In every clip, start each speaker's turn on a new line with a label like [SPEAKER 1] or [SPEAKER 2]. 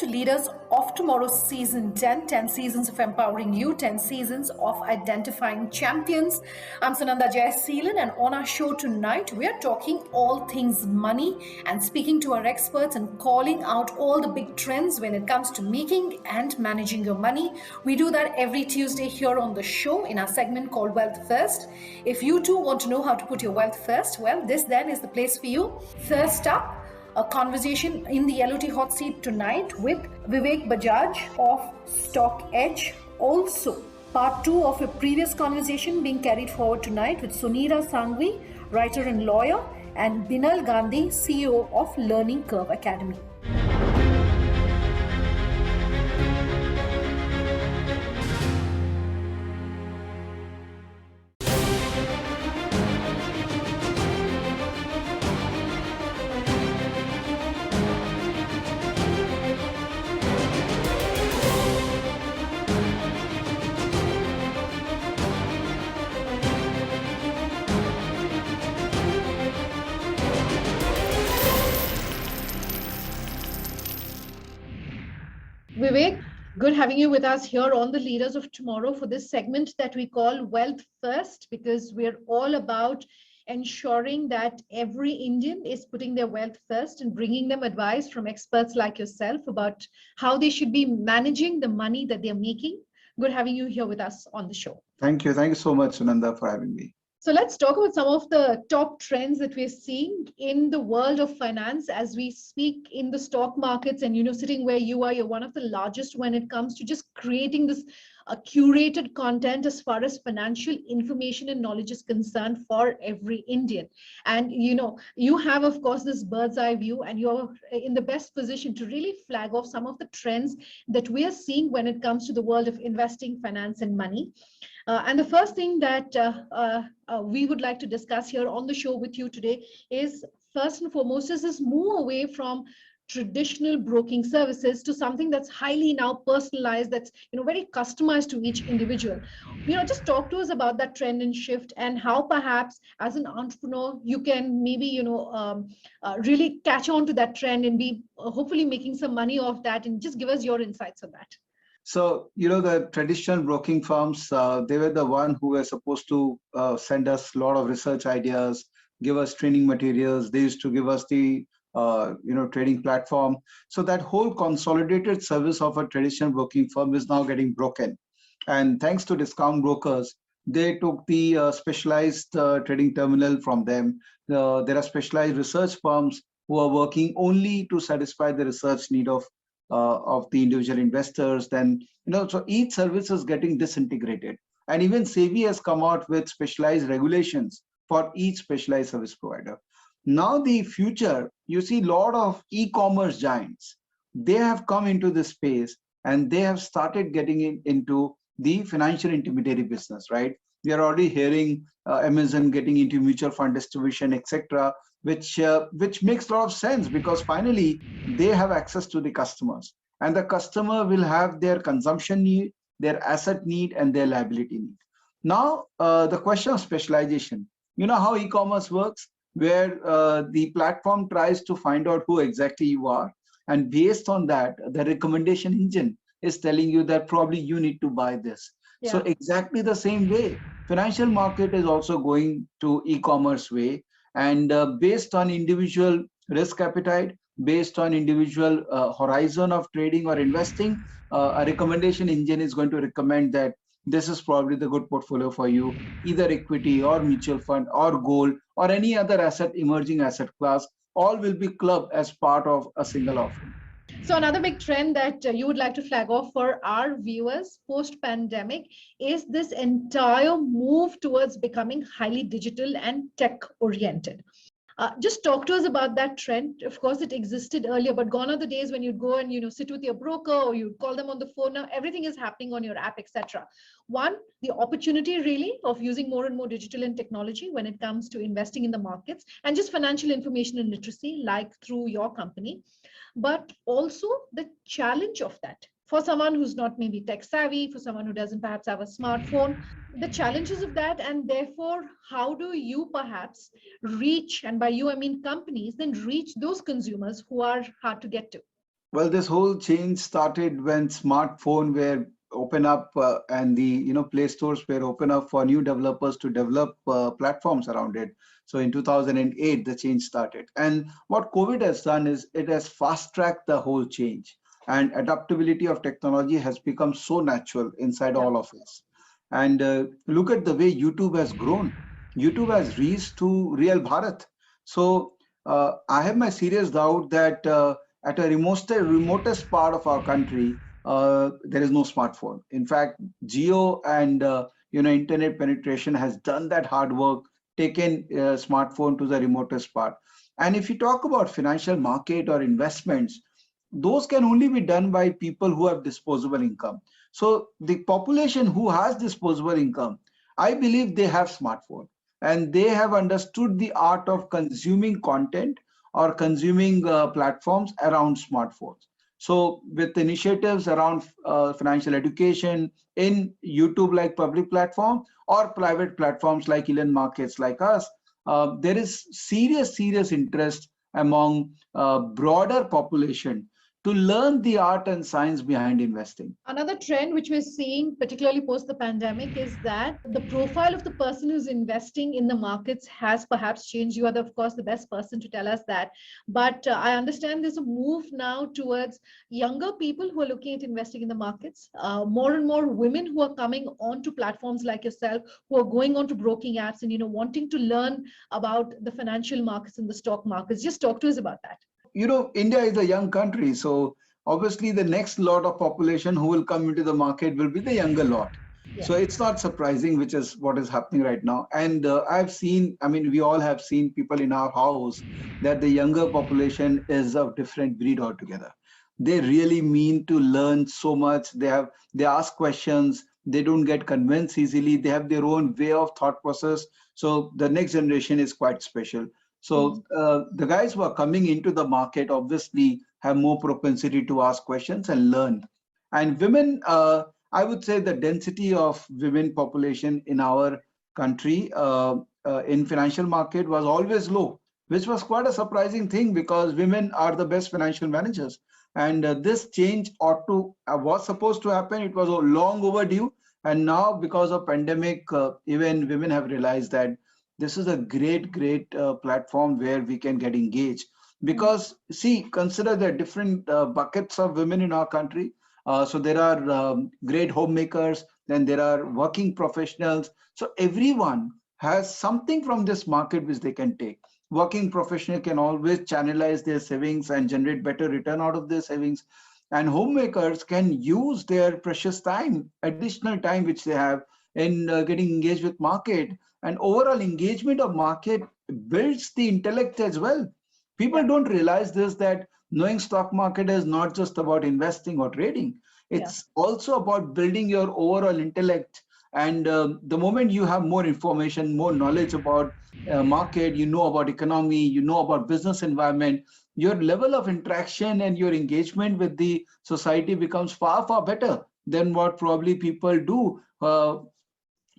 [SPEAKER 1] to Leaders of Tomorrow Season 10, 10 seasons of empowering you, 10 seasons of identifying champions. I'm Sunanda Jayasheelan, and on our show tonight, we are talking all things money and speaking to our experts and calling out all the big trends when it comes to making and managing your money. We do that every Tuesday here on the show in our segment called Wealth First. If you too want to know how to put your wealth first, well, this then is the place for you. First up, a conversation in the LOT hot seat tonight with Vivek Bajaj of StockEdge. Also, part 2 of a previous conversation being carried forward tonight with Soneera Sanghvi, writer and lawyer, and Binal Gandhi, CEO of Learning Curve Academy. Vivek, good having you with us here on the Leaders of Tomorrow for this segment that we call Wealth First, because we're all about ensuring that every Indian is putting their wealth first and bringing them advice from experts like yourself about how they should be managing the money that they're making. Good having you here with us on the show.
[SPEAKER 2] Thank you. Thank you so much, Sunanda, for having me.
[SPEAKER 1] So let's talk about some of the top trends that we're seeing in the world of finance as we speak in the stock markets. And, sitting where you are, you're one of the largest when it comes to just creating this curated content as far as financial information and knowledge is concerned for every Indian. And, you have, of course, this bird's eye view, and you're in the best position to really flag off some of the trends that we are seeing when it comes to the world of investing, finance, and money. And the first thing that we would like to discuss here on the show with you today is, first and foremost, is this move away from traditional broking services to something that's highly now personalized, that's very customized to each individual. Just talk to us about that trend and shift, and how perhaps as an entrepreneur you can maybe really catch on to that trend and be hopefully making some money off that, and just give us your insights on that.
[SPEAKER 2] So, the traditional broking firms, they were the one who were supposed to send us a lot of research ideas, give us training materials. They used to give us the, trading platform. So that whole consolidated service of a traditional broking firm is now getting broken. And thanks to discount brokers, they took the specialized trading terminal from them. There are specialized research firms who are working only to satisfy the research need of the individual investors. Then, so each service is getting disintegrated. And even SEBI has come out with specialized regulations for each specialized service provider. Now, the future, you see a lot of e-commerce giants, they have come into this space and they have started getting into the financial intermediary business, right? We are already hearing Amazon getting into mutual fund distribution, etc., which makes a lot of sense, because finally they have access to the customers, and the customer will have their consumption need, their asset need, and their liability need. Now, the question of specialization, how e-commerce works, where the platform tries to find out who exactly you are, and based on that, the recommendation engine is telling you that probably you need to buy this. Yeah. So exactly the same way, financial market is also going to e-commerce way. And based on individual risk appetite, based on individual horizon of trading or investing, a recommendation engine is going to recommend that this is probably the good portfolio for you, either equity or mutual fund or gold or any other emerging asset class. All will be clubbed as part of a single offering.
[SPEAKER 1] So another big trend that you would like to flag off for our viewers post-pandemic is this entire move towards becoming highly digital and tech-oriented. Just talk to us about that trend. Of course, it existed earlier, but gone are the days when you'd go and sit with your broker, or you'd call them on the phone. Now everything is happening on your app, etc. One, the opportunity really of using more and more digital and technology when it comes to investing in the markets and just financial information and literacy, like through your company, but also the challenge of that. For someone who's not maybe tech savvy, for someone who doesn't perhaps have a smartphone, the challenges of that, and therefore, how do you perhaps reach, and by you I mean companies, then reach those consumers who are hard to get to?
[SPEAKER 2] Well, this whole change started when smartphone were open up and the Play stores were open up for new developers to develop platforms around it. So in 2008, the change started. And what COVID has done is it has fast tracked the whole change. And adaptability of technology has become so natural inside
[SPEAKER 1] Yeah.
[SPEAKER 2] all of us. And look at the way YouTube has grown. YouTube has reached to real Bharat. So I have my serious doubt that. At a remotest part of our country, there is no smartphone. In fact, geo and internet penetration has done that hard work, taken smartphone to the remotest part. And if you talk about financial market or investments, those can only be done by people who have disposable income. So the population who has disposable income, I believe they have smartphone and they have understood the art of consuming content or consuming platforms around smartphones. So with initiatives around financial education in YouTube like public platform or private platforms like Elon Markets like us, there is serious interest among broader population to learn the art and science behind investing.
[SPEAKER 1] Another trend which we're seeing, particularly post the pandemic, is that the profile of the person who's investing in the markets has perhaps changed. You are, of course, the best person to tell us that. But I understand there's a move now towards younger people who are looking at investing in the markets. More and more women who are coming onto platforms like yourself, who are going onto broking apps and wanting to learn about the financial markets and the stock markets. Just talk to us about that.
[SPEAKER 2] India is a young country, so obviously the next lot of population who will come into the market will be the younger lot.
[SPEAKER 1] Yeah.
[SPEAKER 2] So it's not surprising, which is what is happening right now. And I've seen, I mean, we all have seen people in our house that the younger population is of different breed altogether. They really mean to learn so much. They ask questions. They don't get convinced easily. They have their own way of thought process. So the next generation is quite special. So the guys who are coming into the market obviously have more propensity to ask questions and learn. And women, I would say the density of women population in our country in financial market was always low, which was quite a surprising thing because women are the best financial managers. And this change ought to was supposed to happen. It was long overdue. And now because of pandemic, even women have realized that this is a great platform where we can get engaged because see, consider the different buckets of women in our country. So there are great homemakers, then there are working professionals. So everyone has something from this market which they can take. Working professional can always channelize their savings and generate better return out of their savings, and homemakers can use their precious time, additional time which they have in getting engaged with market. And overall engagement of market builds the intellect as well. People
[SPEAKER 1] Yeah.
[SPEAKER 2] don't realize this, that knowing stock market is not just about investing or trading.
[SPEAKER 1] Yeah.
[SPEAKER 2] It's also about building your overall intellect. And the moment you have more information, more knowledge about market, you know about economy, you know about business environment, your level of interaction and your engagement with the society becomes far better than what probably people do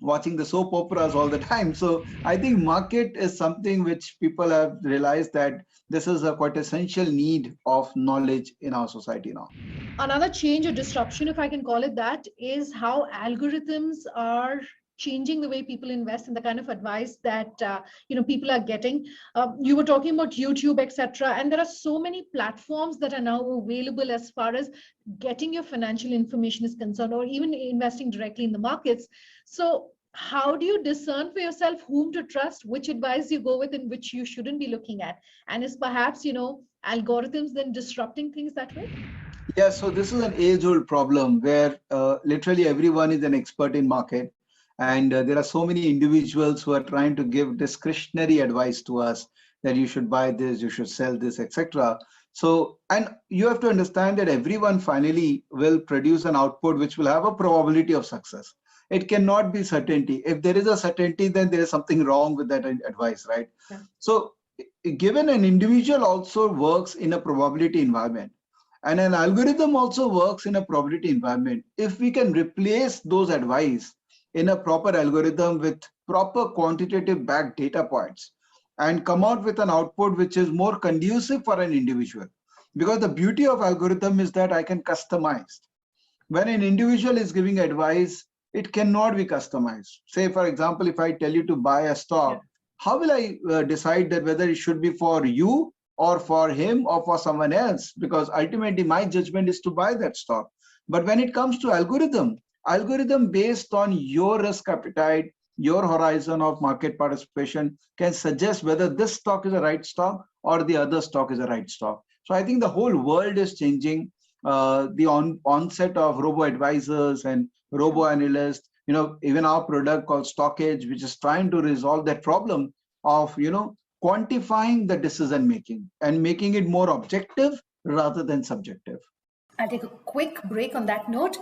[SPEAKER 2] watching the soap operas all the time. So I think market is something which people have realized that this is a quite essential need of knowledge in our society now.
[SPEAKER 1] Another change or disruption, if I can call it that, is how algorithms are changing the way people invest and the kind of advice that people are getting. You were talking about YouTube, etc., and there are so many platforms that are now available as far as getting your financial information is concerned, or even investing directly in the markets. So how do you discern for yourself whom to trust, which advice you go with and which you shouldn't be looking at? And is perhaps algorithms then disrupting things that way?
[SPEAKER 2] Yeah, so this is an age-old problem where literally everyone is an expert in market, and there are so many individuals who are trying to give discretionary advice to us that you should buy this, you should sell this, etc. So, and you have to understand that everyone finally will produce an output which will have a probability of success. It cannot be certainty. If there is a certainty, then there is something wrong with that advice, right?
[SPEAKER 1] Yeah.
[SPEAKER 2] So, given an individual also works in a probability environment and an algorithm also works in a probability environment. If we can replace those advice in a proper algorithm with proper quantitative backed data points and come out with an output which is more conducive for an individual, Because the beauty of algorithm is that I can customize. When an individual is giving advice, it cannot be customized. Say, for example, if I tell you to buy a stock, how will I decide that whether it should be for you or for him or for someone else? Because ultimately my judgment is to buy that stock. But when it comes to algorithm based on your risk appetite, your horizon of market participation can suggest whether this stock is a right stock or the other stock is a right stock. So I think the whole world is changing. The onset of robo advisors and robo analysts, even our product called StockEdge, which is trying to resolve that problem of, quantifying the decision making and making it more objective rather than subjective.
[SPEAKER 3] I'll take a quick break on that note.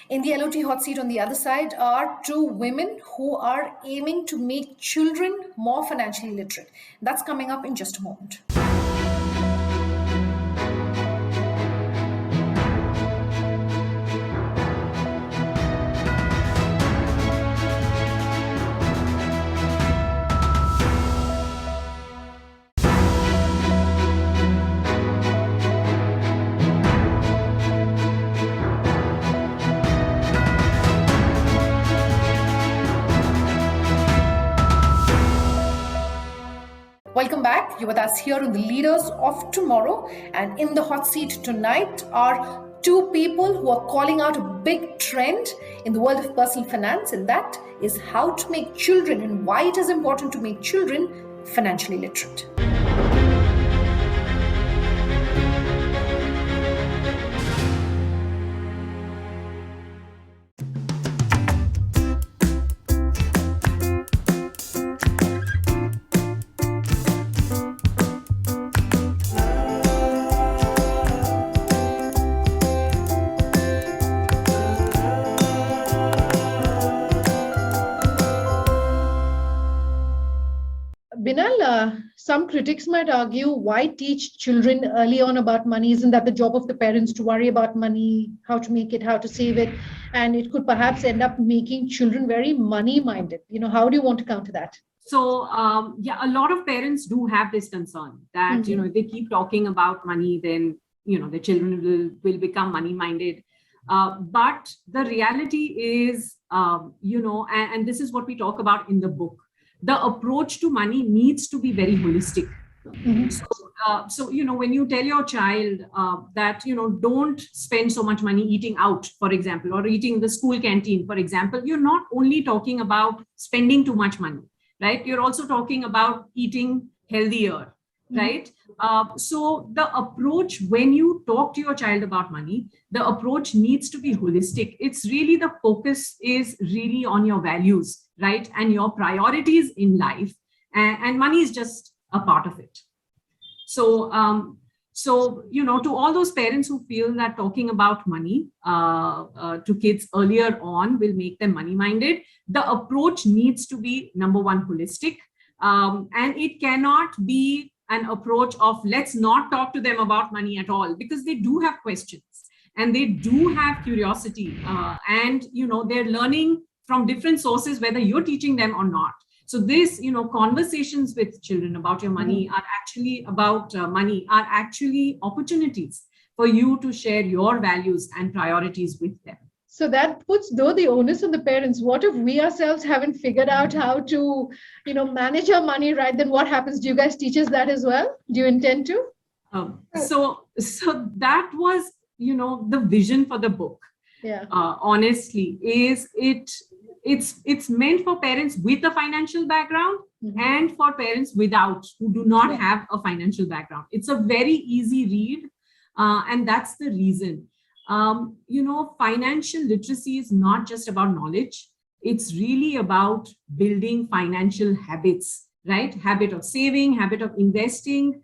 [SPEAKER 3] In the LOT hot seat on the other side are two women who are aiming to make children more financially literate. That's coming up in just a moment. Welcome back. You're with us here on the Leaders of Tomorrow. And in the hot seat tonight are two people who are calling out a big trend in the world of personal finance, and that is how to make children and why it is important to make children financially literate.
[SPEAKER 1] Binal, some critics might argue, why teach children early on about money? Isn't that the job of the parents to worry about money, how to make it, how to save it? And it could perhaps end up making children very money-minded. How do you want to counter that?
[SPEAKER 4] So, a lot of parents do have this concern that, if they keep talking about money, then, the children will become money-minded. But the reality is, and this is what we talk about in the book, the approach to money needs to be very holistic. So, when you tell your child that, don't spend so much money eating out, for example, or eating in the school canteen, for example, you're not only talking about spending too much money, right? You're also talking about eating healthier, right? So the approach, when you talk to your child about money, the approach needs to be holistic. It's really, the focus is really on your values, right? And your priorities in life. And money is just a part of it. So, to all those parents who feel that talking about money to kids earlier on will make them money-minded, the approach needs to be, number one, holistic. And it cannot be an approach of let's not talk to them about money at all, because they do have questions and they do have curiosity, and they're learning from different sources, whether you're teaching them or not. So this, conversations with children about your money are actually about money, are actually opportunities for you to share your values and priorities with them.
[SPEAKER 1] So that puts, though, the onus on the parents. What if we ourselves haven't figured out how to, manage our money right? Then what happens? Do you guys teach us that as well? Do you intend to?
[SPEAKER 4] So that was, the vision for the book.
[SPEAKER 1] Yeah.
[SPEAKER 4] Honestly, is it's meant for parents with a financial background and for parents without, who do not have a financial background. It's a very easy read, and that's the reason. Financial literacy is not just about knowledge. It's really about building financial habits, right? Habit of saving, habit of investing.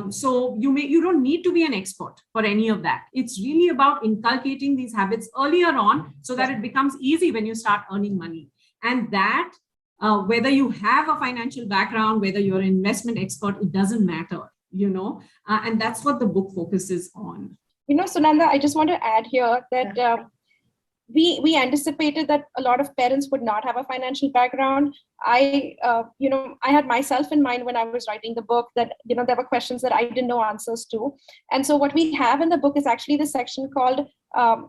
[SPEAKER 4] So you don't need to be an expert for any of that. It's really about inculcating these habits earlier on so that it becomes easy when you start earning money. And that, whether you have a financial background, whether you're an investment expert, it doesn't matter, and that's what the book focuses on.
[SPEAKER 5] Sunanda, I just want to add here that we anticipated that a lot of parents would not have a financial background. I had myself in mind when I was writing the book that, there were questions that I didn't know answers to. And so what we have in the book is actually the section called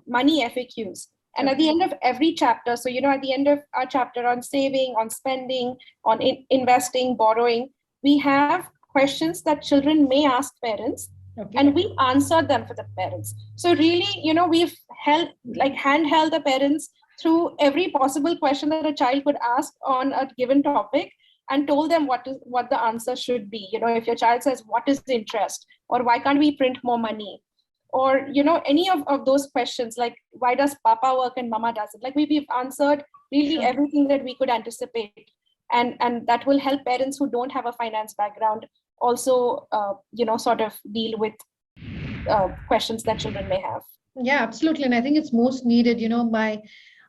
[SPEAKER 5] Money FAQs. And at the end of every chapter, so, at the end of our chapter on saving, on spending, on investing, borrowing, we have questions that children may ask parents. Okay. And we answer them for the parents. So really, we've handheld the parents through every possible question that a child could ask on a given topic and told them what the answer should be. If your child says, what is interest? Or why can't we print more money? Or, any of those questions, like why does Papa work and Mama doesn't? Like we've answered really everything that we could anticipate. And that will help parents who don't have a finance background also, sort of deal with questions that children may have.
[SPEAKER 1] Yeah, absolutely. And I think it's most needed. My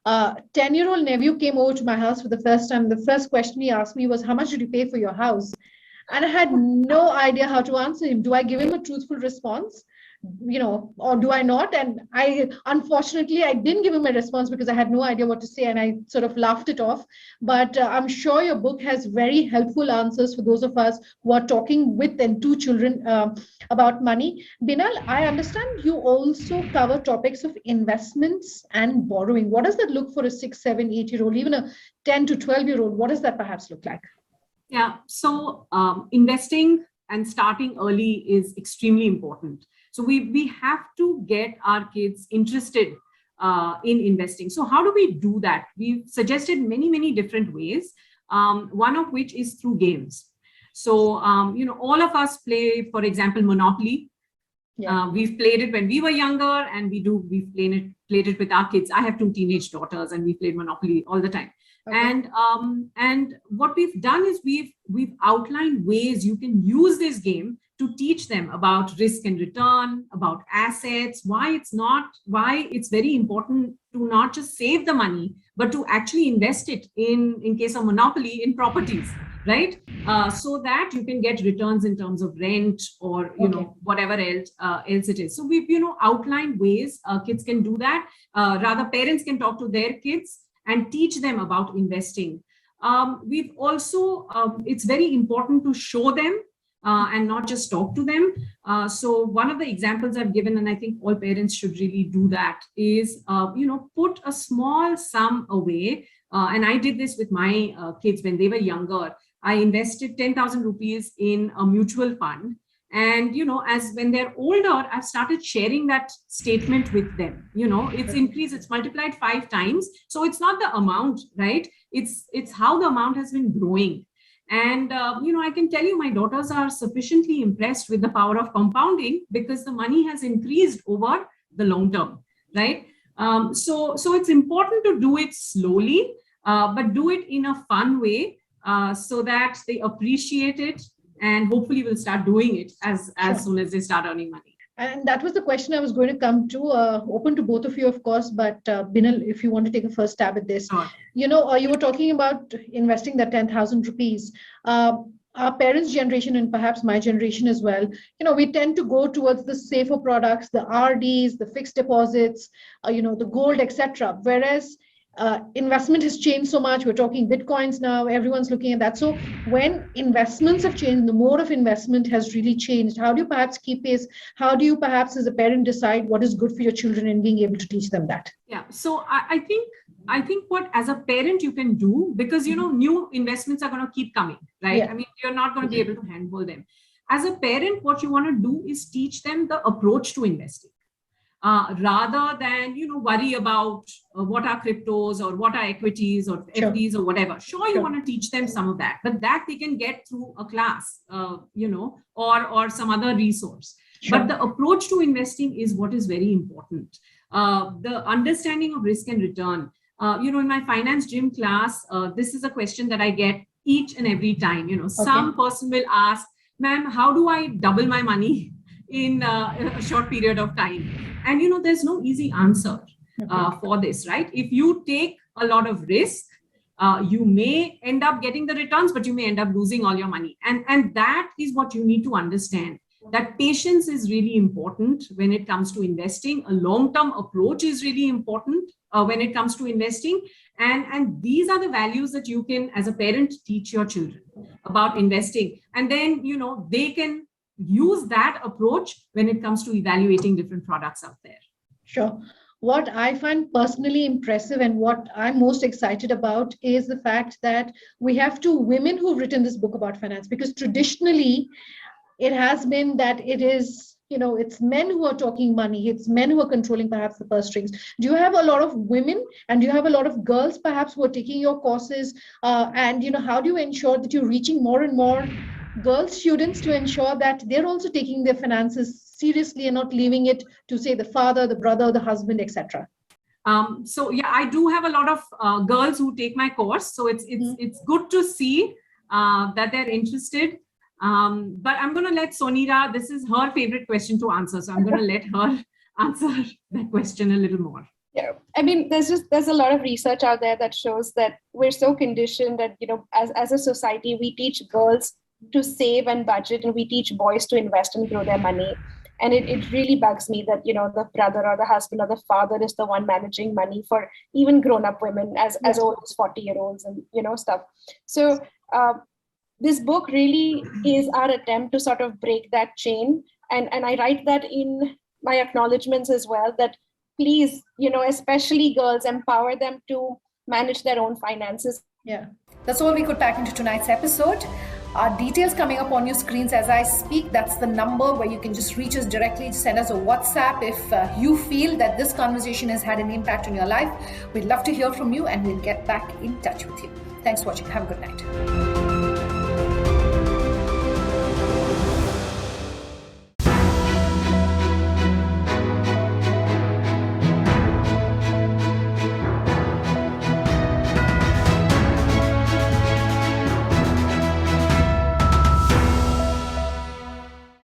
[SPEAKER 1] 10-year-old nephew came over to my house for the first time. The first question he asked me was, how much did you pay for your house? And I had no idea how to answer him. Do I give him a truthful response? Or do I not? And unfortunately, I didn't give him a response because I had no idea what to say, and I sort of laughed it off. But I'm sure your book has very helpful answers for those of us who are talking with and to children about money. Binal, I understand you also cover topics of investments and borrowing. What does that look for a 6, 7, 8-year-old, even a 10 to 12-year-old? What does that perhaps look like?
[SPEAKER 4] Yeah, so investing and starting early is extremely important. So we have to get our kids interested in investing. So how do we do that? We've suggested many different ways, one of which is through games. So, all of us play, for example, Monopoly. Yeah. We've played it when we were younger, and we've played it with our kids. I have 2 teenage daughters, and we played Monopoly all the time. Okay. And what we've done is we've outlined ways you can use this game to teach them about risk and return, about assets, why it's very important to not just save the money, but to actually invest it in case of Monopoly, in properties, right? So that you can get returns in terms of rent or, whatever else it is. So we've, outlined ways kids can do that. Rather, parents can talk to their kids and teach them about investing. We've also, it's very important to show them and not just talk to them. So one of the examples I've given, and I think all parents should really do that, is, put a small sum away. And I did this with my kids when they were younger. I invested 10,000 rupees in a mutual fund. And, as when they're older, I've started sharing that statement with them. It's increased, it's multiplied 5 times. So it's not the amount, right? It's how the amount has been growing. And, I can tell you my daughters are sufficiently impressed with the power of compounding because the money has increased over the long term, right? So it's important to do it slowly, but do it in a fun way so that they appreciate it and hopefully will start doing it as soon as they start earning money.
[SPEAKER 1] And that was the question I was going to come to, open to both of you, of course, but Binal, if you want to take a first stab at this. Sure. You were talking about investing that 10,000 rupees. Our parents' generation and perhaps my generation as well, we tend to go towards the safer products, the RDs, the fixed deposits, the gold, etc. Whereas investment has changed so much. We're talking Bitcoins now. Everyone's looking at that. So when investments have changed, the mode of investment has really changed. How do you perhaps keep pace? How do you perhaps as a parent decide what is good for your children and being able to teach them that?
[SPEAKER 4] Yeah. So I think what as a parent you can do, because, new investments are going to keep coming, right? Yeah. I mean, you're not going to be able to handle them. As a parent, what you want to do is teach them the approach to investing. Rather than, worry about what are cryptos or what are equities or FDs or whatever. Sure, you want to teach them some of that, but that they can get through a class, or some other resource. Sure. But the approach to investing is what is very important. The understanding of risk and return. In my finance gym class, this is a question that I get each and every time. Some person will ask, ma'am, how do I double my money in a short period of time? And, there's no easy answer for this, right? If you take a lot of risk, you may end up getting the returns, but you may end up losing all your money. And that is what you need to understand. that patience is really important when it comes to investing. A long-term approach is really important when it comes to investing. And these are the values that you can, as a parent, teach your children about investing. And then, they can use that approach when it comes to evaluating different products out there.
[SPEAKER 1] Sure. What I find personally impressive and what I'm most excited about is the fact that we have two women who've written this book about finance, because traditionally it has been that it is, it's men who are talking money, it's men who are controlling perhaps the purse strings. Do you have a lot of women and do you have a lot of girls perhaps who are taking your courses? And how do you ensure that you're reaching more and more girl students to ensure that they're also taking their finances seriously and not leaving it to, say, the father, the brother, the husband, etc.?
[SPEAKER 4] So yeah, I do have a lot of girls who take my course. So it's good to see that they're interested. But I'm going to let Soneera, this is her favorite question to answer. So I'm going to let her answer that question a little more.
[SPEAKER 5] Yeah, I mean, there's a lot of research out there that shows that we're so conditioned that, as a society, we teach girls to save and budget, and we teach boys to invest and grow their money. And it really bugs me that, the brother or the husband or the father is the one managing money for even grown-up women as old as 40-year-olds and, stuff. So this book really is our attempt to sort of break that chain. And I write that in my acknowledgements as well, that please, especially girls, empower them to manage their own finances.
[SPEAKER 1] Yeah.
[SPEAKER 3] That's all we could pack into tonight's episode. Our details coming up on your screens as I speak. That's the number where you can just reach us directly. Send us a WhatsApp if you feel that this conversation has had an impact on your life. We'd love to hear from you and we'll get back in touch with you. Thanks for watching. Have a good night.